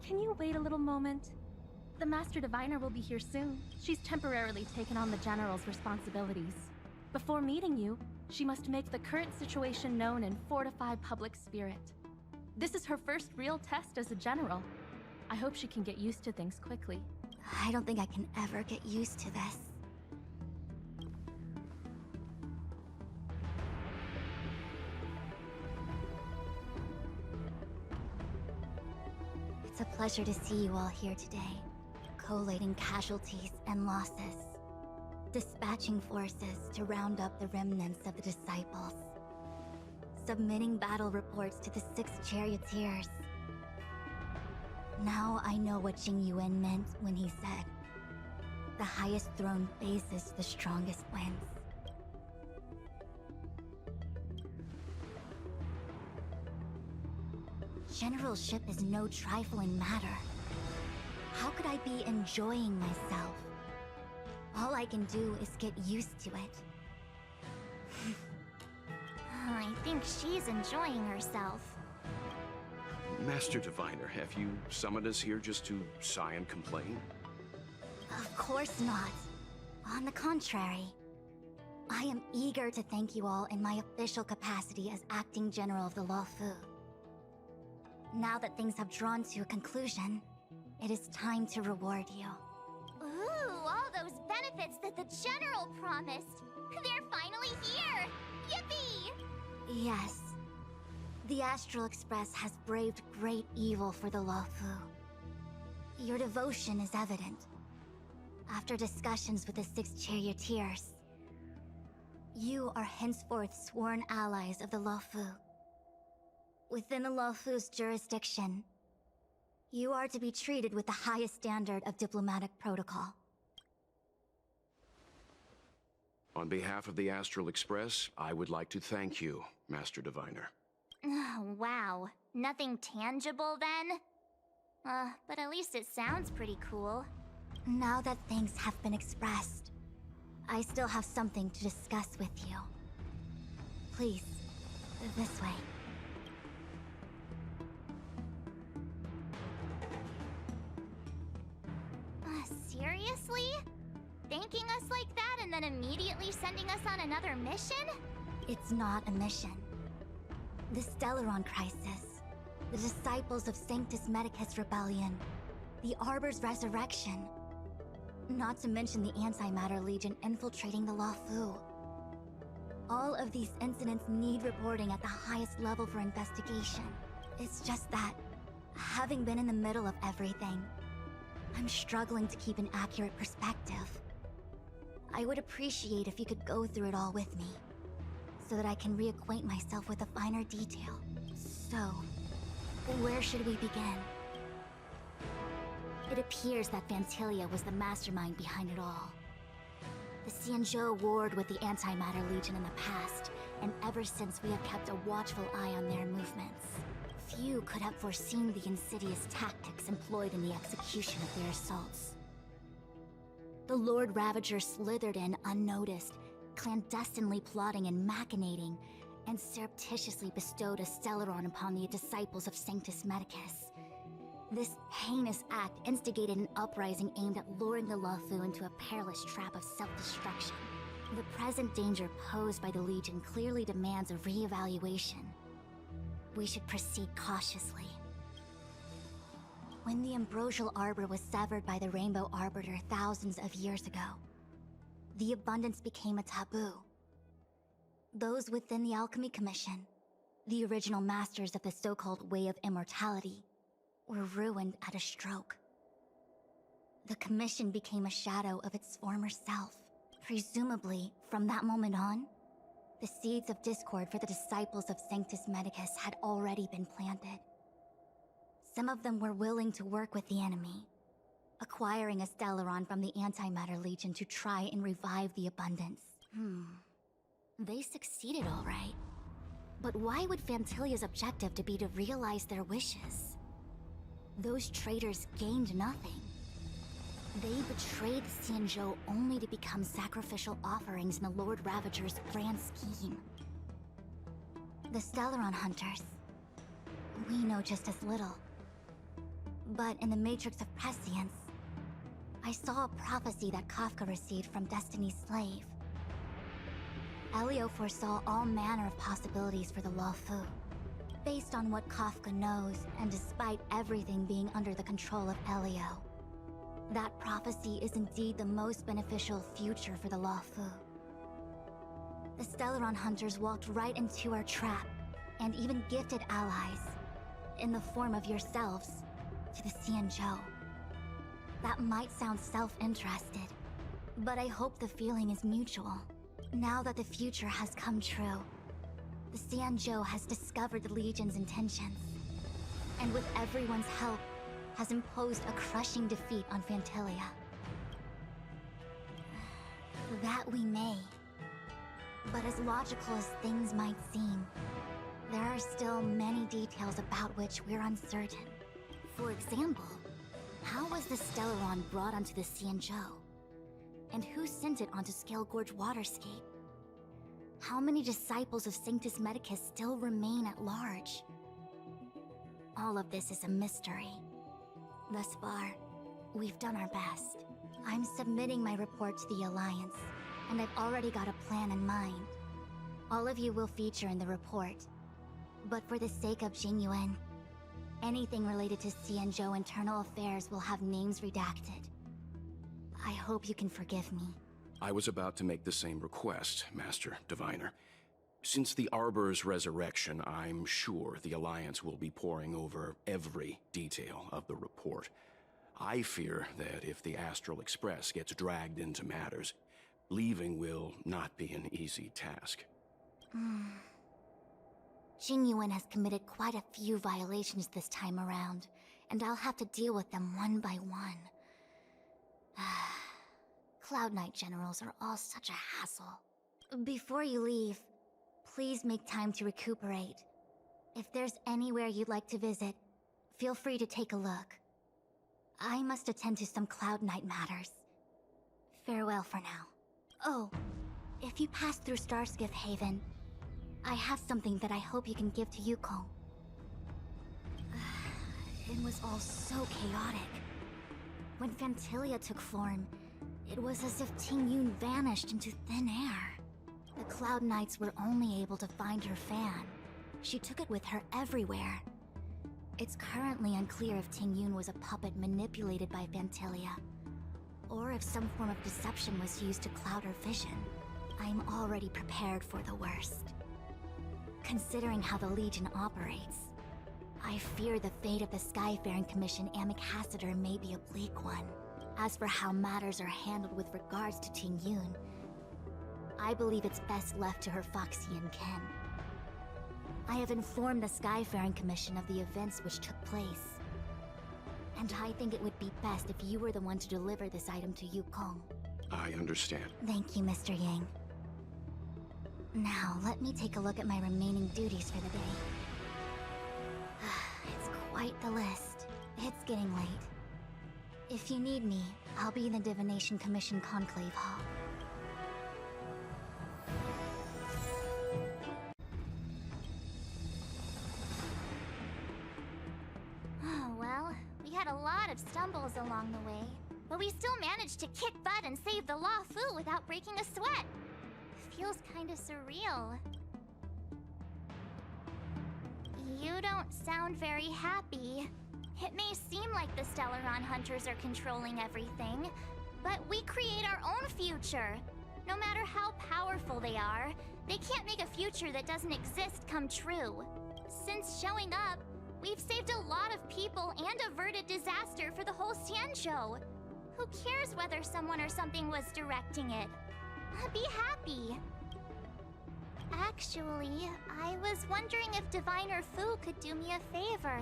Can you wait a little moment? The Master Diviner will be here soon. She's temporarily taken on the General's responsibilities. Before meeting you, she must make the current situation known and fortify public spirit. This is her first real test as a General. I hope she can get used to things quickly. I don't think I can ever get used to this. It's a pleasure to see you all here today, collating casualties and losses, dispatching forces to round up the remnants of the disciples, submitting battle reports to the 6 charioteers. Now I know what Jing Yuan meant when he said, "The highest throne faces the strongest wins." Generalship is no trifling matter. How could I be enjoying myself? All I can do is get used to it. I think she's enjoying herself. Master Diviner, have you summoned us here just to sigh and complain? Of course not. On the contrary, I am eager to thank you all in my official capacity as acting general of the Luofu. Now that things have drawn to a conclusion, it is time to reward you. Ooh, all those benefits that the General promised! They're finally here! Yippee! Yes. The Astral Express has braved great evil for the Luofu. Your devotion is evident. After discussions with the 6 charioteers, you are henceforth sworn allies of the Luofu. Within the Luofu's jurisdiction, you are to be treated with the highest standard of diplomatic protocol. On behalf of the Astral Express, I would like to thank you, Master Diviner. Wow. Nothing tangible then? But at least it sounds pretty cool. Now that things have been expressed, I still have something to discuss with you. Please, this way. Seriously? Thanking us like that and then immediately sending us on another mission? It's not a mission. The Stellaron Crisis, the Disciples of Sanctus Medicus Rebellion, the Arbor's resurrection, not to mention the Antimatter Legion infiltrating the Luofu. All of these incidents need reporting at the highest level for investigation. It's just that, having been in the middle of everything, I'm struggling to keep an accurate perspective. I would appreciate if you could go through it all with me, so that I can reacquaint myself with the finer detail. So, where should we begin? It appears that Vantilia was the mastermind behind it all. The Xianzhou warred with the Antimatter Legion in the past, and ever since we have kept a watchful eye on their movements. Few could have foreseen the insidious tactics employed in the execution of their assaults. The Lord Ravager slithered in unnoticed, clandestinely plotting and machinating, and surreptitiously bestowed a Stellaron upon the disciples of Sanctus Medicus. This heinous act instigated an uprising aimed at luring the Luofu into a perilous trap of self-destruction. The present danger posed by the Legion clearly demands a re-evaluation. We should proceed cautiously. When the Ambrosial Arbor was severed by the Rainbow Arbiter thousands of years ago, the abundance became a taboo. Those within the Alchemy Commission, the original masters of the so-called Way of Immortality, were ruined at a stroke. The Commission became a shadow of its former self. Presumably, from that moment on, the seeds of discord for the disciples of Sanctus Medicus had already been planted. Some of them were willing to work with the enemy, acquiring a Stellaron from the Antimatter Legion to try and revive the abundance. They succeeded all right. But why would Fantilia's objective to be to realize their wishes? Those traitors gained nothing. They betrayed Xianzhou only to become sacrificial offerings in the Lord Ravager's grand scheme. The Stellaron Hunters. We know just as little. But in the Matrix of Prescience, I saw a prophecy that Kafka received from Destiny's slave. Elio foresaw all manner of possibilities for the Luofu. Based on what Kafka knows, and despite everything being under the control of Elio, that prophecy is indeed the most beneficial future for the Luofu. The Stellaron hunters walked right into our trap, and even gifted allies, in the form of yourselves, to the Xianzhou. That might sound self-interested, but I hope the feeling is mutual. Now that the future has come true, the Xianzhou has discovered the Legion's intentions, and with everyone's help, has imposed a crushing defeat on Phantilia. That we may. But as logical as things might seem, there are still many details about which we're uncertain. For example, how was the Stellaron brought onto the Xianzhou? And who sent it onto Scale Gorge Waterscape? How many disciples of Sanctus Medicus still remain at large? All of this is a mystery. Thus far, we've done our best. I'm submitting my report to the Alliance, and I've already got a plan in mind. All of you will feature in the report. But for the sake of Jingyuan, anything related to Xianzhou internal affairs will have names redacted. I hope you can forgive me. I was about to make the same request, Master Diviner. Since the Arbor's resurrection, I'm sure the Alliance will be poring over every detail of the report. I fear that if the Astral Express gets dragged into matters, leaving will not be an easy task. Jingyuan has committed quite a few violations this time around, and I'll have to deal with them one by one. Cloud Knight generals are all such a hassle. Before you leave, please make time to recuperate. If there's anywhere you'd like to visit, feel free to take a look. I must attend to some Cloud Knight matters. Farewell for now. Oh, if you pass through Starskiff Haven, I have something that I hope you can give to Yukong. It was all so chaotic. When Phantilia took form, it was as if Ting Yun vanished into thin air. The Cloud Knights were only able to find her fan. She took it with her everywhere. It's currently unclear if Ting Yun was a puppet manipulated by Phantilia, or if some form of deception was used to cloud her vision. I'm already prepared for the worst. Considering how the Legion operates, I fear the fate of the Skyfaring Commission Ambassador may be a bleak one. As for how matters are handled with regards to Ting Yun, I believe it's best left to her Foxian kin. I have informed the Skyfaring Commission of the events which took place, and I think it would be best if you were the one to deliver this item to Yukong. I understand. Thank you, Mr. Yang. Now, let me take a look at my remaining duties for the day. It's quite the list. It's getting late. If you need me, I'll be in the Divination Commission Conclave Hall. Oh, well, we had a lot of stumbles along the way, but we still managed to kick butt and save the Luofu without breaking a sweat. Feels kinda surreal. You don't sound very happy. It may seem like the Stellaron hunters are controlling everything, but we create our own future. No matter how powerful they are, they can't make a future that doesn't exist come true. Since showing up, we've saved a lot of people and averted disaster for the whole Xianzhou. Who cares whether someone or something was directing it? Be happy. Actually, I was wondering if Diviner Fu could do me a favor.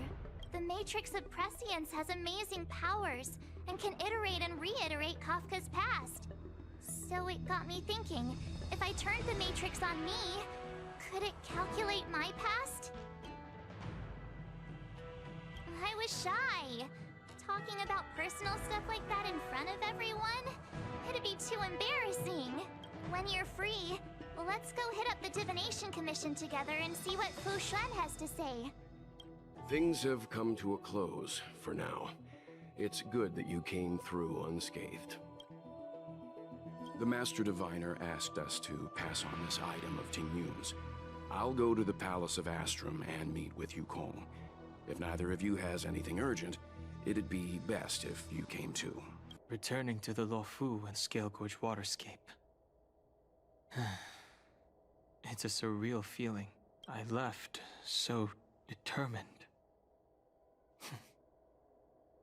The Matrix of Prescience has amazing powers and can iterate and reiterate Kafka's past. So it got me thinking, if I turned the Matrix on me, could it calculate my past? I was shy. Talking about personal stuff like that in front of everyone? It'd be too embarrassing. When you're free, let's go hit up the Divination Commission together and see what Fu Xuan has to say. Things have come to a close for now. It's good that you came through unscathed. The Master Diviner asked us to pass on this item of Ting Yun's. I'll go to the Palace of Astrum and meet with Yukong. If neither of you has anything urgent, it'd be best if you came too. Returning to the Luofu and Scale Gorge waterscape. It's a surreal feeling. I left so determined.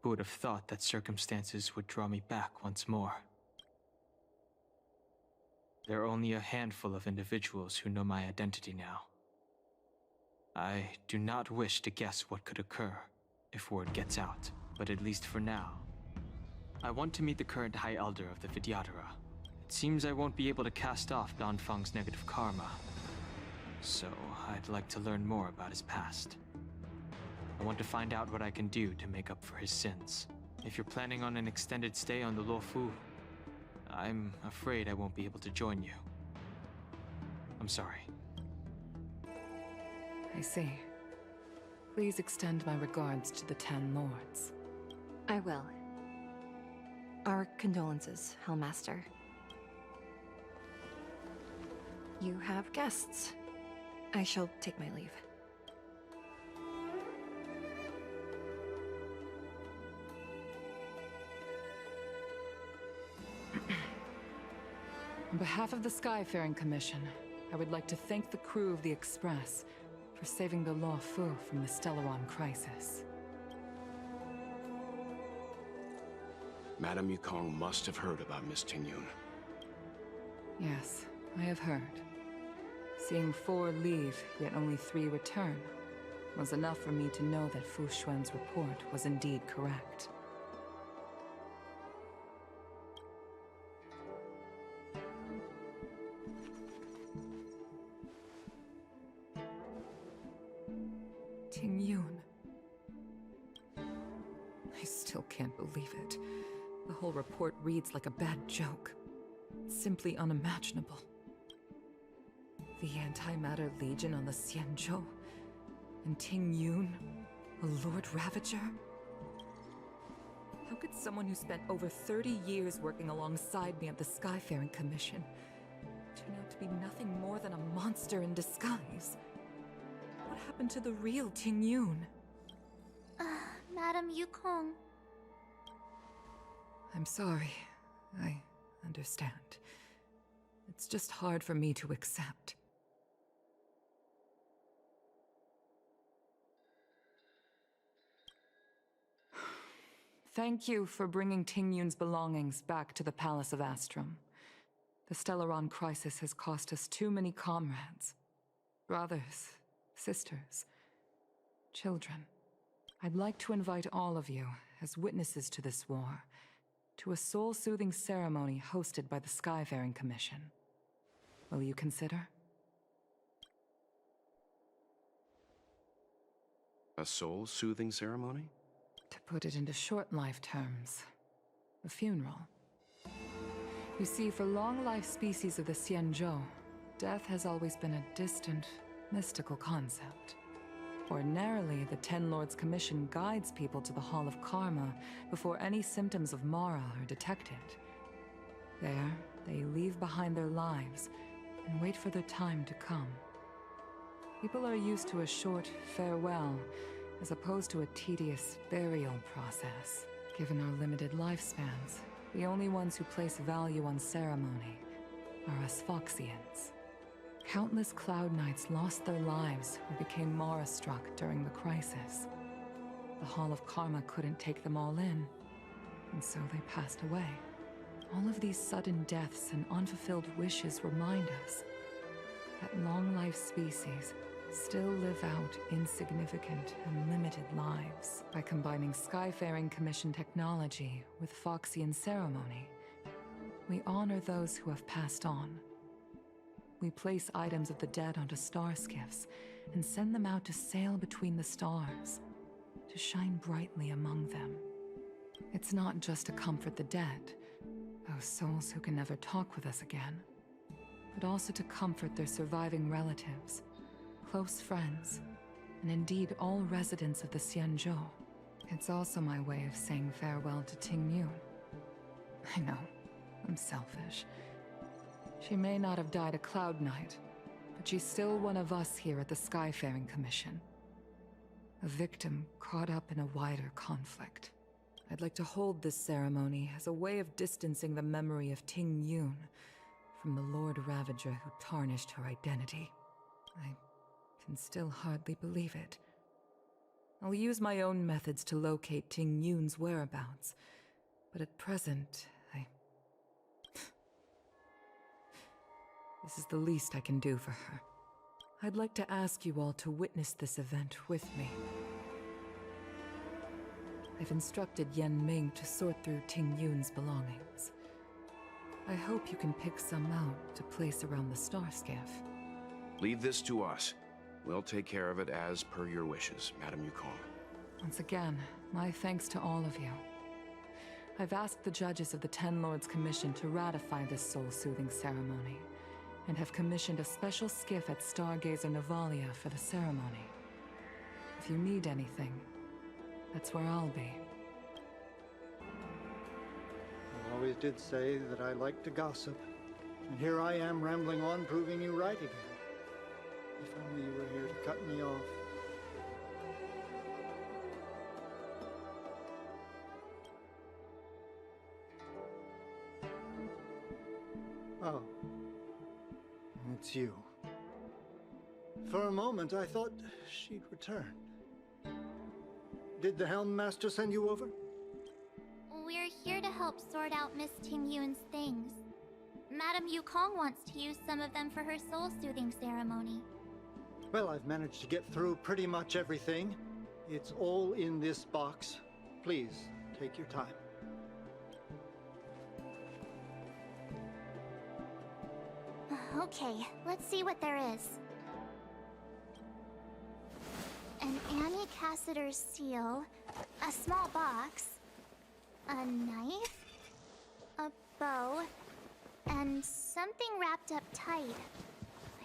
Who would have thought that circumstances would draw me back once more? There are only a handful of individuals who know my identity now. I do not wish to guess what could occur if word gets out, but at least for now, I want to meet the current High Elder of the Vidyadhara. It seems I won't be able to cast off Danfeng's negative karma, so I'd like to learn more about his past. I want to find out what I can do to make up for his sins. If you're planning on an extended stay on the Luofu, I'm afraid I won't be able to join you. I'm sorry. I see. Please extend my regards to the 10 Lords. I will. Our condolences, Hellmaster. You have guests. I shall take my leave. On behalf of the Skyfaring Commission, I would like to thank the crew of the Express for saving the Luofu from the Stellaron crisis. Madame Yukong must have heard about Miss Ting Yun. Yes, I have heard. Seeing 4 leave, yet only 3 return, was enough for me to know that Fu Xuan's report was indeed correct. Ting Yun. I still can't believe it. The whole report reads like a bad joke. It's simply unimaginable. The Antimatter Legion on the Xianzhou, and Ting Yun, a Lord Ravager? How could someone who spent over 30 years working alongside me at the Skyfaring Commission turn out to be nothing more than a monster in disguise? What happened to the real Ting Yun? Madam Yukong. I'm sorry. I understand. It's just hard for me to accept. Thank you for bringing Ting Yun's belongings back to the Palace of Astrum. The Stellaron crisis has cost us too many comrades. Brothers, sisters, children. I'd like to invite all of you, as witnesses to this war, to a soul-soothing ceremony hosted by the Skyfaring Commission. Will you consider? A soul-soothing ceremony? To put it into short life terms, a funeral. You see, for long-life species of the Xianzhou, death has always been a distant, mystical concept. Ordinarily, the Ten Lords Commission guides people to the Hall of Karma before any symptoms of Mara are detected. There, they leave behind their lives and wait for their time to come. People are used to a short farewell as opposed to a tedious burial process. Given our limited lifespans, the only ones who place value on ceremony are us Foxians. Countless Cloud Knights lost their lives or became Mara-struck during the crisis. The Hall of Karma couldn't take them all in, and so they passed away. All of these sudden deaths and unfulfilled wishes remind us that long-life species still live out insignificant and limited lives. By combining Skyfaring Commission technology with Foxian ceremony, we honor those who have passed on. We place items of the dead onto star skiffs and send them out to sail between the stars, to shine brightly among them. It's not just to comfort the dead, those souls who can never talk with us again, but also to comfort their surviving relatives, close friends, and indeed all residents of the Xianzhou. It's also my way of saying farewell to Ting Yun. I know, I'm selfish. She may not have died a Cloud Knight, but she's still one of us here at the Skyfaring Commission. A victim caught up in a wider conflict. I'd like to hold this ceremony as a way of distancing the memory of Ting Yun from the Lord Ravager who tarnished her identity. I can still hardly believe it. I'll use my own methods to locate Ting Yun's whereabouts, but at present, This is the least I can do for her. I'd like to ask you all to witness this event with me. I've instructed Yen Ming to sort through Ting Yun's belongings. I hope you can pick some out to place around the star skiff. Leave this to us. We'll take care of it as per your wishes, Madame Yukong. Once again, my thanks to all of you. I've asked the judges of the Ten Lords Commission to ratify this soul-soothing ceremony, and have commissioned a special skiff at Stargazer Navalia for the ceremony. If you need anything, that's where I'll be. I always did say that I like to gossip. And here I am rambling on, proving you right again. If only you were here to cut me off. Oh. It's you. For a moment, I thought she'd returned. Did the Helm Master send you over? We're here to help sort out Miss Ting Yun's things. Madame Yukong wants to use some of them for her soul-soothing ceremony. Well, I've managed to get through pretty much everything. It's all in this box. Please, take your time. Okay, let's see what there is. An Annie Cassiter's seal, a small box, a knife, a bow, and something wrapped up tight.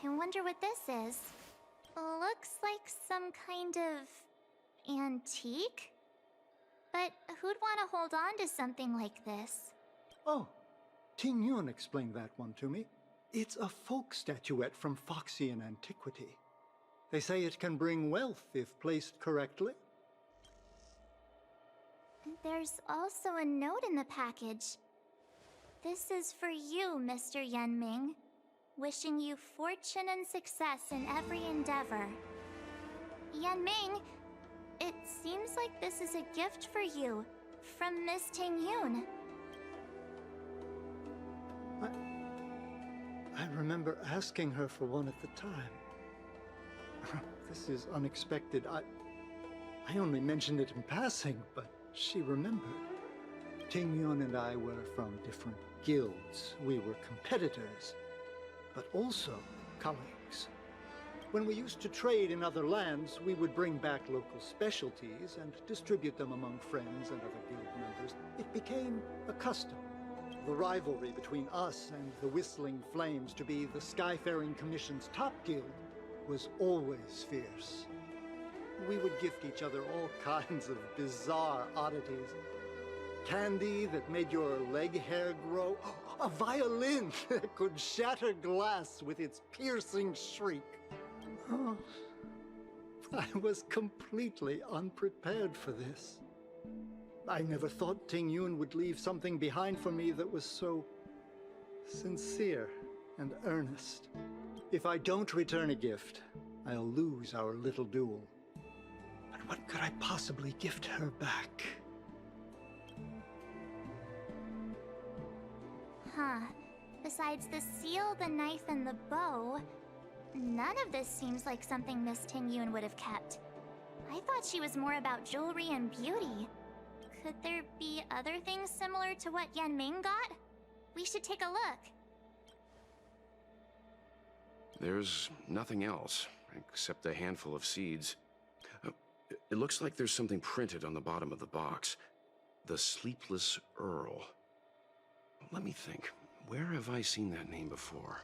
I wonder what this is. Looks like some kind of antique? But who'd want to hold on to something like this? Oh, Ting Yun explained that one to me. It's a folk statuette from Foxian antiquity. They say it can bring wealth if placed correctly. There's also a note in the package. This is for you, Mr. Yen Ming. Wishing you fortune and success in every endeavor. Yen Ming, it seems like this is a gift for you from Miss Ting Yun. I remember asking her for one at the time. This is unexpected. I only mentioned it in passing, but she remembered. Ting Yun and I were from different guilds. We were competitors, but also colleagues. When we used to trade in other lands, we would bring back local specialties and distribute them among friends and other guild members. It became a custom. The rivalry between us and the Whistling Flames to be the Skyfaring Commission's top guild was always fierce. We would gift each other all kinds of bizarre oddities. Candy that made your leg hair grow. A violin that could shatter glass with its piercing shriek. Oh, I was completely unprepared for this. I never thought Ting Yun would leave something behind for me that was so sincere and earnest. If I don't return a gift, I'll lose our little duel. But what could I possibly gift her back? Huh. Besides the seal, the knife, and the bow, none of this seems like something Miss Ting Yun would have kept. I thought she was more about jewelry and beauty. Could there be other things similar to what Yen Ming got? We should take a look. There's nothing else, except a handful of seeds. It looks like there's something printed on the bottom of the box. The Sleepless Earl. Let me think. Where have I seen that name before?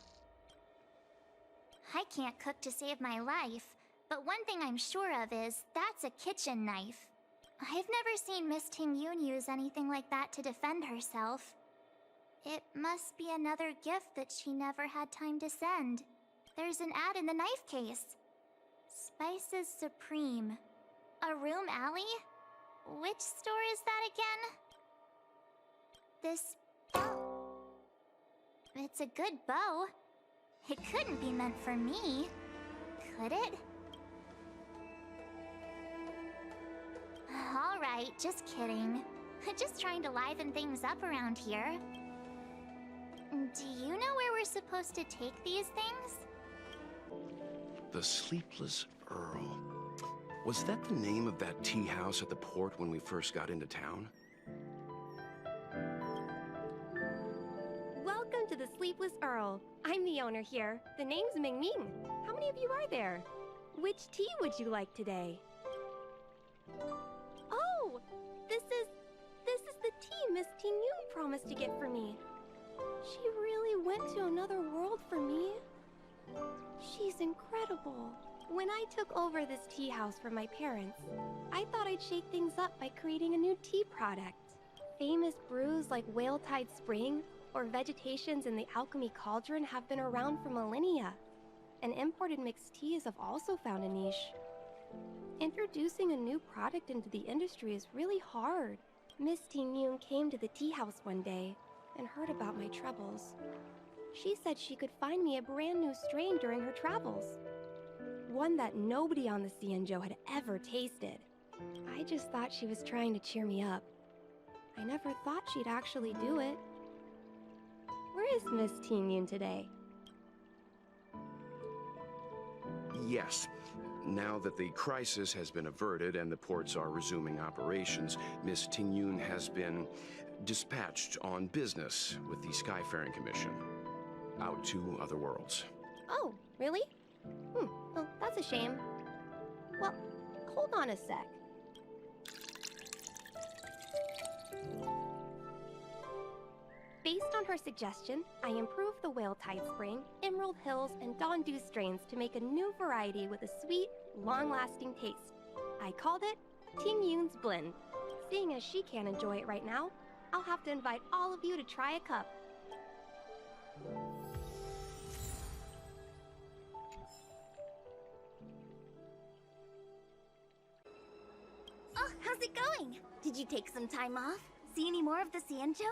I can't cook to save my life, but one thing I'm sure of is that's a kitchen knife. I've never seen Miss Ting-Yun use anything like that to defend herself. It must be another gift that she never had time to send. There's an ad in the knife case. Spices Supreme. A room alley? Which store is that again? This bow. It's a good bow. It couldn't be meant for me, could it? Alright, just kidding. Just trying to liven things up around here. Do you know where we're supposed to take these things? The Sleepless Earl. Was that the name of that tea house at the port when we first got into town? Welcome to the Sleepless Earl. I'm the owner here. The name's Ming Ming. How many of you are there? Which tea would you like today? Oh, this is the tea Miss Ting-Yun promised to get for me. She really went to another world for me. She's incredible. When I took over this tea house from my parents, I thought I'd shake things up by creating a new tea product. Famous brews like Whale Tide Spring or Vegetations in the Alchemy Cauldron have been around for millennia, and imported mixed teas have also found a niche. Introducing a new product into the industry is really hard. Miss Ting-Yun came to the tea house one day and heard about my troubles. She said she could find me a brand new strain during her travels. One that nobody on the Xianzhou had ever tasted. I just thought she was trying to cheer me up. I never thought she'd actually do it. Where is Miss Ting-Yun today? Yes. Now that the crisis has been averted and the ports are resuming operations, Miss Ting-Yun has been dispatched on business with the Skyfaring Commission. Out to other worlds. Oh, really? Well, that's a shame. Well, hold on a sec. Based on her suggestion, I improved the Whale Tide Spring, Emerald Hills, and Dawn Dew strains to make a new variety with a sweet, long-lasting taste. I called it Ting-Yun's Blend. Seeing as she can't enjoy it right now, I'll have to invite all of you to try a cup. Oh, how's it going? Did you take some time off? See any more of the Xianzhou?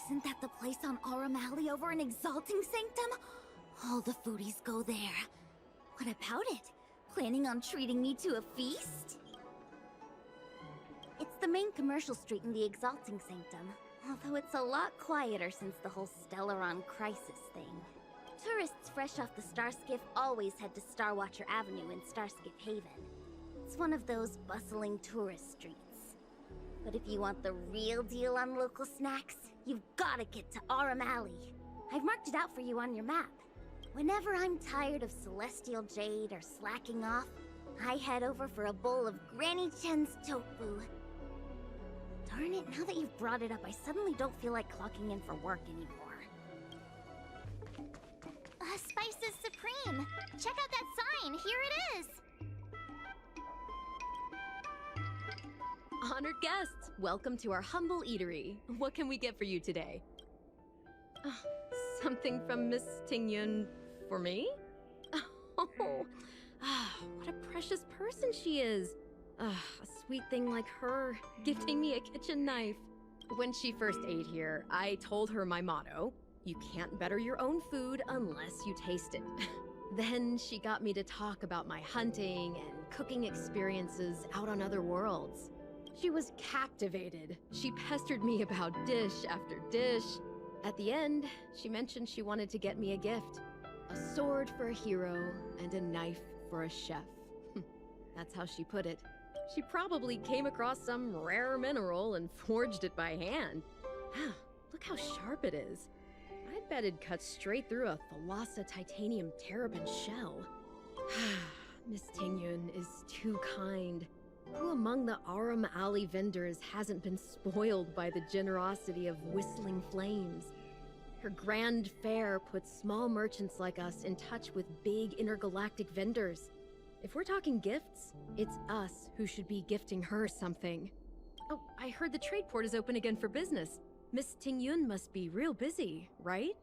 Isn't that the place on Aurum Alley over in Exalting Sanctum? All the foodies go there. What about it? Planning on treating me to a feast? It's the main commercial street in the Exalting Sanctum, although it's a lot quieter since the whole Stellaron crisis thing. Tourists fresh off the Starskiff always head to Starwatcher Avenue in Starskiff Haven. It's one of those bustling tourist streets. But if you want the real deal on local snacks, you've gotta get to Aurum Alley. I've marked it out for you on your map. Whenever I'm tired of Celestial Jade or slacking off, I head over for a bowl of Granny Chen's tofu. Darn it, now that you've brought it up, I suddenly don't feel like clocking in for work anymore. Spices Supreme! Check out that sign! Here it is! Honored guests, welcome to our humble eatery. What can we get for you today? Something from Miss Ting-Yun for me? Oh, what a precious person she is. A sweet thing like her, gifting me a kitchen knife. When she first ate here, I told her my motto: you can't better your own food unless you taste it. Then she got me to talk about my hunting and cooking experiences out on other worlds. She was captivated. She pestered me about dish after dish. At the end, she mentioned she wanted to get me a gift. A sword for a hero and a knife for a chef. That's how she put it. She probably came across some rare mineral and forged it by hand. Look how sharp it is. I bet it'd cut straight through a Thalassa titanium terrapin shell. Miss Ting-Yun is too kind. Who among the Aurum Alley vendors hasn't been spoiled by the generosity of Whistling Flames? Her grand fair puts small merchants like us in touch with big intergalactic vendors. If we're talking gifts, it's us who should be gifting her something. Oh, I heard the trade port is open again for business. Miss Tingyun must be real busy, right?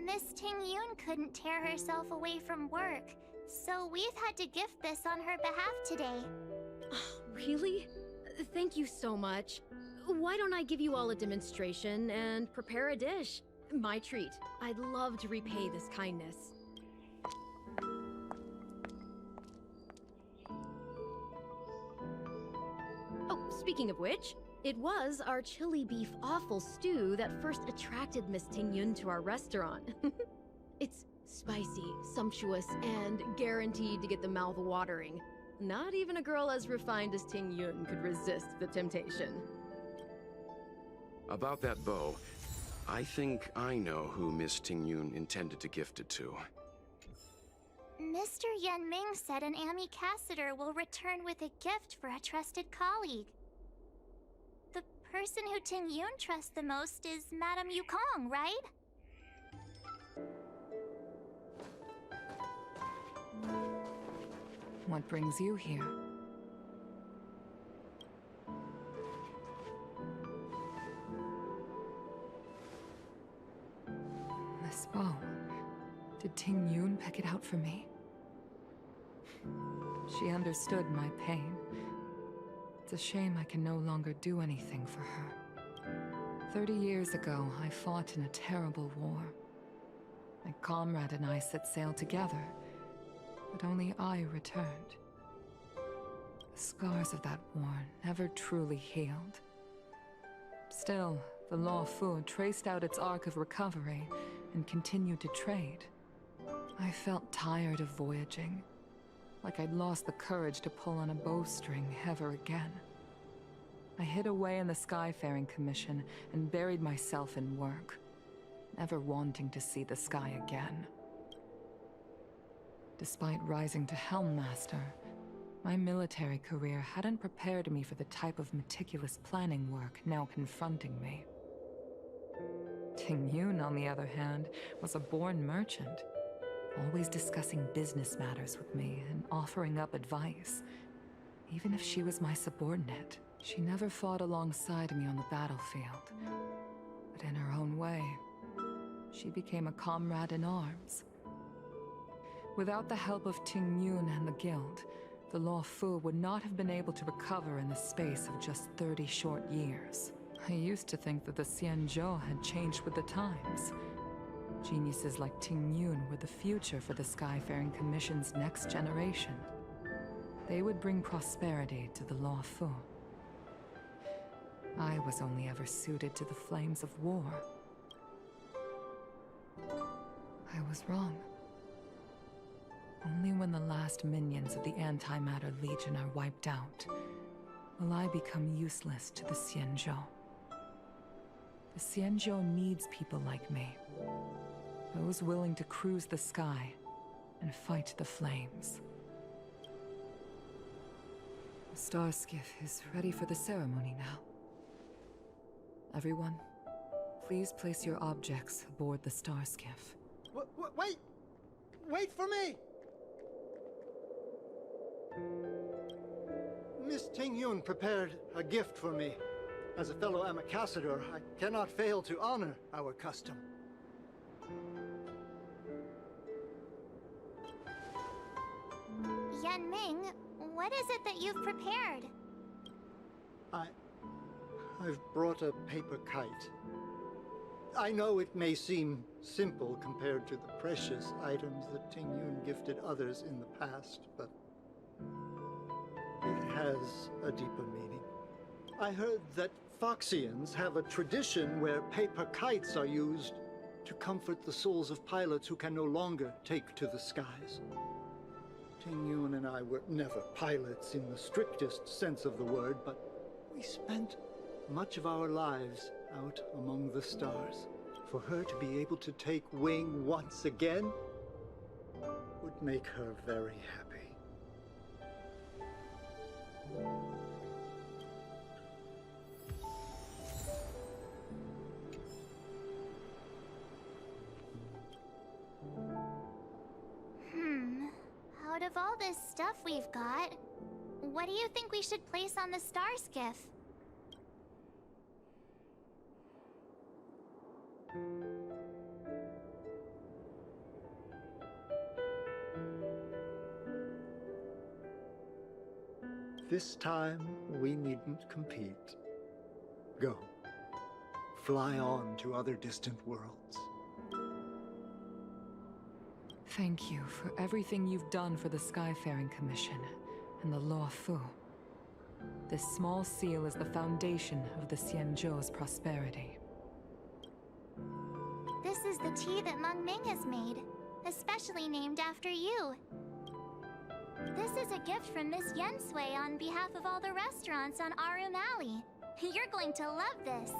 Miss Tingyun couldn't tear herself away from work, so we've had to gift this on her behalf today. Really? Thank you so much. Why don't I give you all a demonstration and prepare a dish? My treat. I'd love to repay this kindness. Oh, speaking of which, it was our chili beef offal stew that first attracted Miss Tingyun to our restaurant. It's spicy, sumptuous, and guaranteed to get the mouth watering. Not even a girl as refined as Tingyun could resist the temptation. About that bow, I think I know who Miss Tingyun intended to gift it to. Mr. Yan Ming said an ambassador will return with a gift for a trusted colleague. The person who Tingyun trusts the most is Madame Yukong, right? What brings you here? This bow. Did Tingyun pick it out for me? She understood my pain. It's a shame I can no longer do anything for her. 30 years ago, I fought in a terrible war. My comrade and I set sail together, but only I returned. The scars of that war never truly healed. Still, the Law Fu traced out its arc of recovery and continued to trade. I felt tired of voyaging, like I'd lost the courage to pull on a bowstring ever again. I hid away in the Skyfaring Commission and buried myself in work, never wanting to see the sky again. Despite rising to Helm Master, my military career hadn't prepared me for the type of meticulous planning work now confronting me. Tingyun, on the other hand, was a born merchant, always discussing business matters with me and offering up advice. Even if she was my subordinate, she never fought alongside me on the battlefield. But in her own way, she became a comrade in arms. Without the help of Tingyun and the Guild, the Law Fu would not have been able to recover in the space of just 30 short years. I used to think that the Xianzhou had changed with the times. Geniuses like Tingyun were the future for the Skyfaring Commission's next generation. They would bring prosperity to the Law Fu. I was only ever suited to the flames of war. I was wrong. Only when the last minions of the Antimatter Legion are wiped out will I become useless to the Xianzhou. The Xianzhou needs people like me. Those willing to cruise the sky and fight the flames. The star skiff is ready for the ceremony now. Everyone, please place your objects aboard the star skiff. Wait! Wait for me! Miss Tingyun prepared a gift for me. As a fellow ambassador, I cannot fail to honor our custom. Yan Ming, what is it that you've prepared? I've brought a paper kite. I know it may seem simple compared to the precious items that Tingyun gifted others in the past, but it has a deeper meaning. I heard that Foxians have a tradition where paper kites are used to comfort the souls of pilots who can no longer take to the skies. Tingyun and I were never pilots in the strictest sense of the word, but we spent much of our lives out among the stars. For her to be able to take wing once again would make her very happy. all this stuff we've got, what do you think we should place on the star skiff? This time, we needn't compete. Go. Fly on to other distant worlds. Thank you for everything you've done for the Skyfaring Commission and the Law Fu. This small seal is the foundation of the Xianzhou's prosperity. This is the tea that Meng Ming has made, especially named after you. This is a gift from Miss Yen Sui on behalf of all the restaurants on Arum Alley. You're going to love this.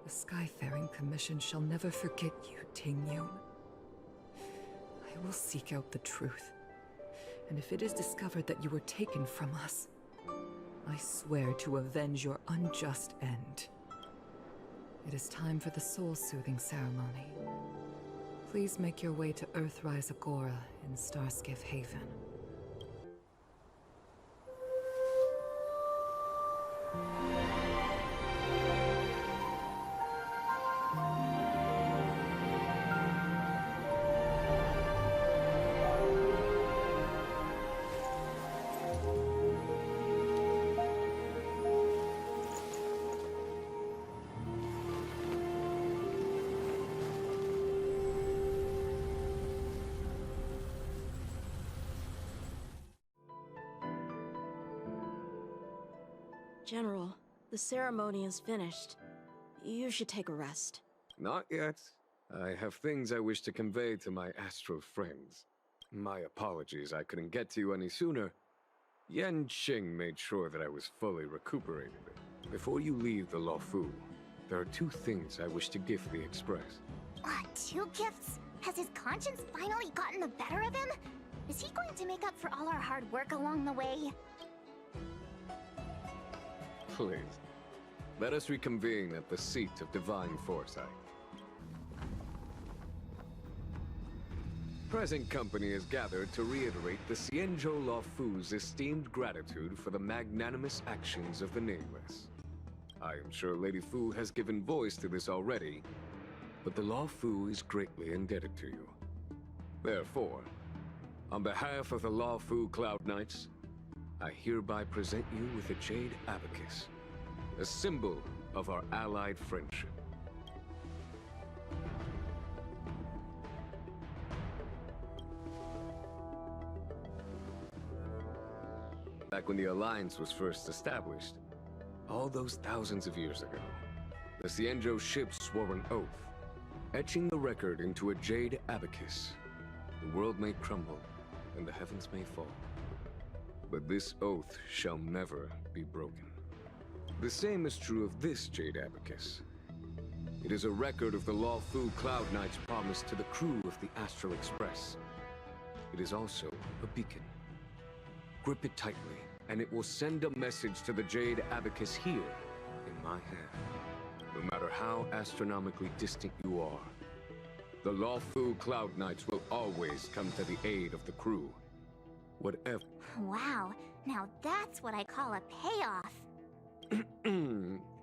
The Skyfaring Commission shall never forget you, Ting Yun. I will seek out the truth. And if it is discovered that you were taken from us, I swear to avenge your unjust end. It is time for the soul-soothing ceremony. Please make your way to Earthrise Agora in Starskiff Haven. General, the ceremony is finished. You should take a rest. Not yet. I have things I wish to convey to my astral friends. My apologies I couldn't get to you any sooner. Yan Qing made sure that I was fully recuperated. Before you leave the Luofu, there are 2 things I wish to gift the Express. 2 gifts? Has his conscience finally gotten the better of him? Is he going to make up for all our hard work along the way? Please, let us reconvene at the seat of divine foresight. Present company is gathered to reiterate the Xianzhou Luofu's esteemed gratitude for the magnanimous actions of the Nameless. I am sure Lady Fu has given voice to this already, but the Luofu is greatly indebted to you. Therefore, on behalf of the Luofu Cloud Knights, I hereby present you with a Jade Abacus, a symbol of our allied friendship. Back when the Alliance was first established, all those thousands of years ago, the Xianzhou ships swore an oath, etching the record into a Jade Abacus. The world may crumble, and the heavens may fall, but this oath shall never be broken. The same is true of this Jade Abacus. It is a record of the Luofu Cloud Knight's promise to the crew of the Astral Express. It is also a beacon. Grip it tightly, and it will send a message to the Jade Abacus here, in my hand. No matter how astronomically distant you are, the Luofu Cloud Knights will always come to the aid of the crew. Whatever. Wow, now that's what I call a payoff.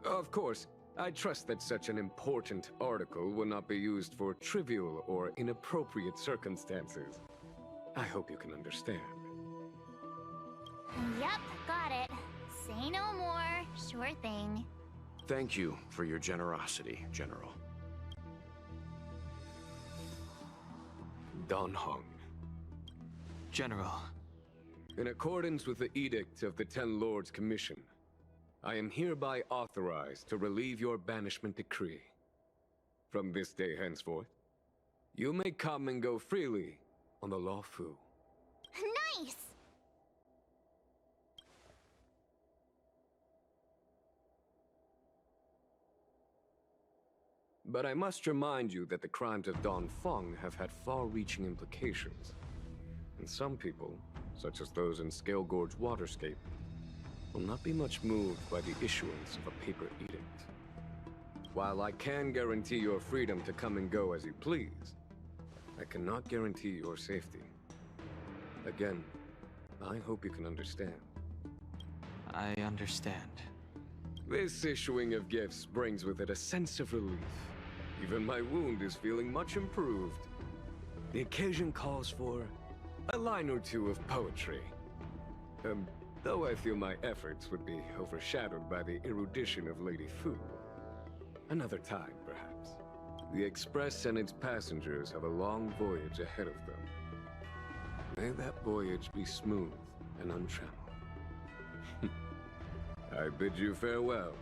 Of course, I trust that such an important article will not be used for trivial or inappropriate circumstances. I hope you can understand. Yep, got it. Say no more. Sure thing. Thank you for your generosity, General. Dan Heng. General. In accordance with the edict of the Ten Lords Commission, I am hereby authorized to relieve your banishment decree. From this day henceforth, you may come and go freely on the Luofu. Nice! But I must remind you that the crimes of Don Feng have had far-reaching implications. And some people, such as those in Scale Gorge Waterscape, will not be much moved by the issuance of a paper edict. While I can guarantee your freedom to come and go as you please, I cannot guarantee your safety. Again, I hope you can understand. I understand. This issuing of gifts brings with it a sense of relief. Even my wound is feeling much improved. The occasion calls for a line or two of poetry. Though I feel my efforts would be overshadowed by the erudition of Lady Fu. Another time, perhaps. The Express and its passengers have a long voyage ahead of them. May that voyage be smooth and untrammeled. I bid you farewell.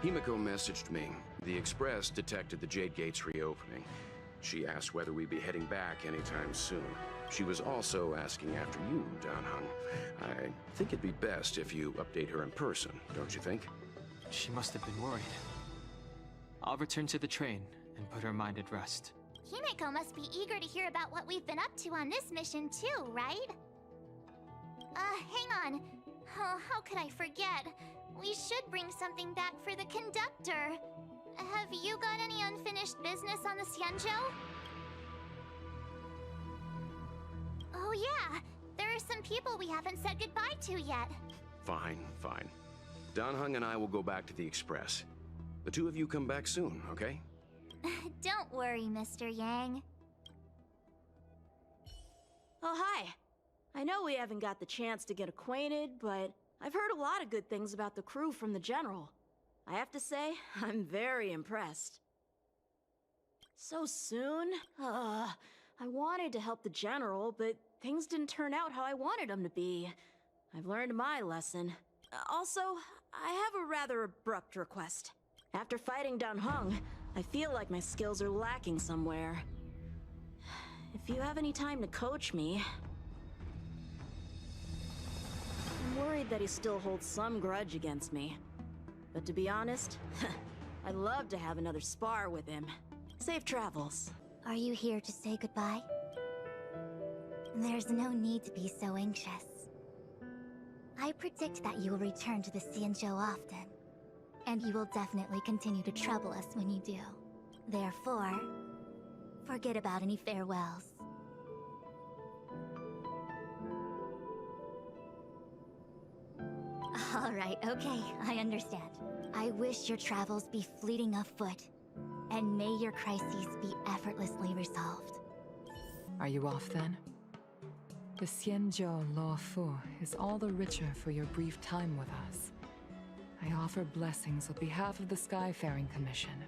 Himiko messaged me. The Express detected the Jade Gate's reopening. She asked whether we'd be heading back anytime soon. She was also asking after you, Danheng. I think it'd be best if you update her in person, don't you think? She must have been worried. I'll return to the train and put her mind at rest. Himiko must be eager to hear about what we've been up to on this mission too, right? Hang on. Oh, how could I forget? We should bring something back for the conductor. Have you got any unfinished business on the Xianzhou? Oh yeah, there are some people we haven't said goodbye to yet. Fine, fine. Danheng and I will go back to the Express. The two of you come back soon, okay? Don't worry, Mr. Yang. Oh, hi. I know we haven't got the chance to get acquainted, but I've heard a lot of good things about the crew from the General. I have to say, I'm very impressed. So soon? I wanted to help the General, but things didn't turn out how I wanted them to be. I've learned my lesson. Also, I have a rather abrupt request. After fighting Danheng, I feel like my skills are lacking somewhere. If you have any time to coach me... I'm worried that he still holds some grudge against me. But to be honest, I'd love to have another spar with him. Safe travels. Are you here to say goodbye? There's no need to be so anxious. I predict that you will return to the Xianzhou often. And you will definitely continue to trouble us when you do. Therefore, forget about any farewells. Alright, okay, I understand. I wish your travels be fleeting of foot, and may your crises be effortlessly resolved. Are you off then? The Xianzhou Law Fu is all the richer for your brief time with us. I offer blessings on behalf of the Skyfaring Commission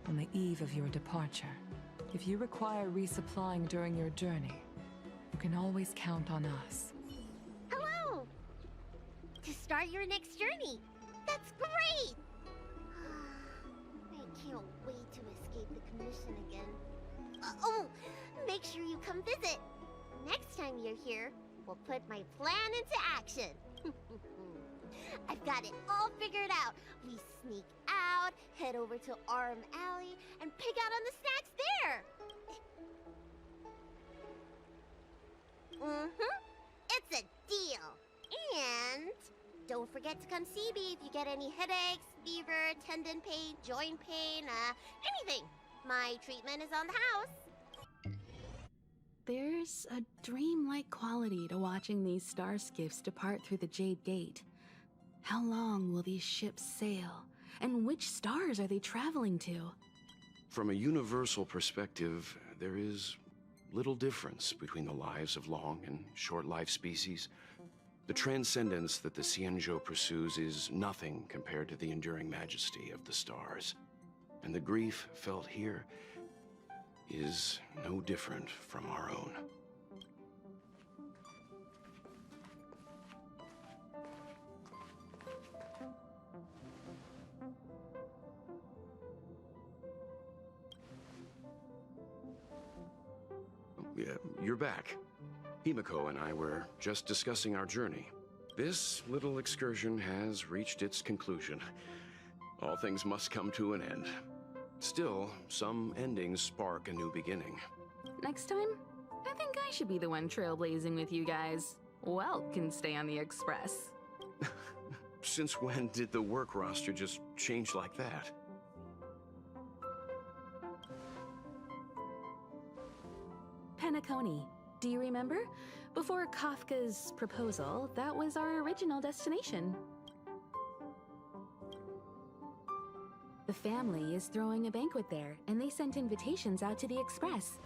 on the eve of your departure. If you require resupplying during your journey, you can always count on us. Hello! To start your next journey! That's great! I can't wait to escape the commission again. Oh! Make sure you come visit! Next time you're here, we'll put my plan into action! I've got it all figured out. We sneak out, head over to Arm Alley, and pick out on the snacks there! It's a deal! And don't forget to come see me if you get any headaches, fever, tendon pain, joint pain, anything. My treatment is on the house. There's a dreamlike quality to watching these star skiffs depart through the Jade Gate. How long will these ships sail? And which stars are they traveling to? From a universal perspective, there is little difference between the lives of long and short-lived species. The transcendence that the Xianzhou pursues is nothing compared to the enduring majesty of the stars. And the grief felt here is no different from our own. You're back. Himiko and I were just discussing our journey. This little excursion has reached its conclusion. All things must come to an end. Still, some endings spark a new beginning. Next time, I think I should be the one trailblazing with you guys. Welt can stay on the Express. Since when did the work roster just change like that? Penacony. Do you remember? Before Kafka's proposal, that was our original destination. The family is throwing a banquet there, and they sent invitations out to the Express.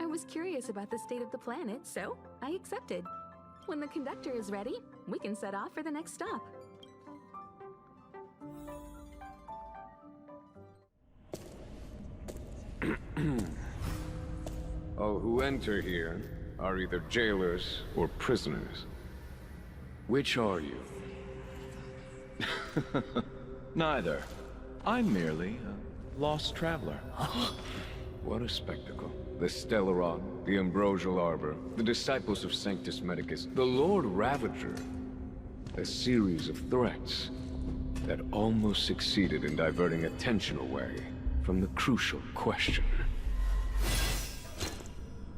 I was curious about the state of the planet, so I accepted. When the conductor is ready, we can set off for the next stop. All who enter here are either jailers or prisoners. Which are you? Neither. I'm merely a lost traveler. What a spectacle. The Stellaron, the Ambrosial Arbor, the Disciples of Sanctus Medicus, the Lord Ravager. A series of threats that almost succeeded in diverting attention away from the crucial question.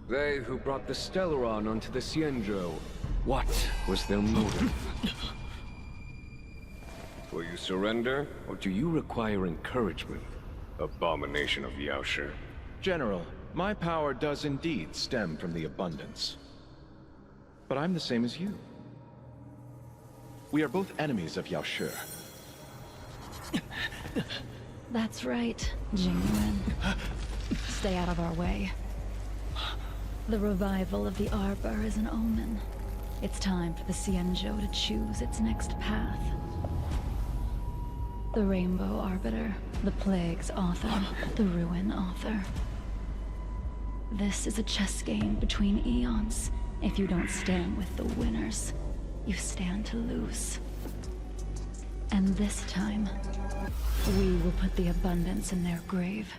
They who brought the Stellaron onto the Cienjo, what was their motive? Will you surrender, or do you require encouragement? Abomination of Yaoshi. General, my power does indeed stem from the abundance. But I'm the same as you. We are both enemies of Yaoshi. That's right, Jingwen. Stay out of our way. The revival of the Arbor is an omen. It's time for the Cienjo to choose its next path. The Rainbow Arbiter, the Plague's author, the Ruin author. This is a chess game between eons. If you don't stand with the winners, you stand to lose. And this time, we will put the abundance in their grave.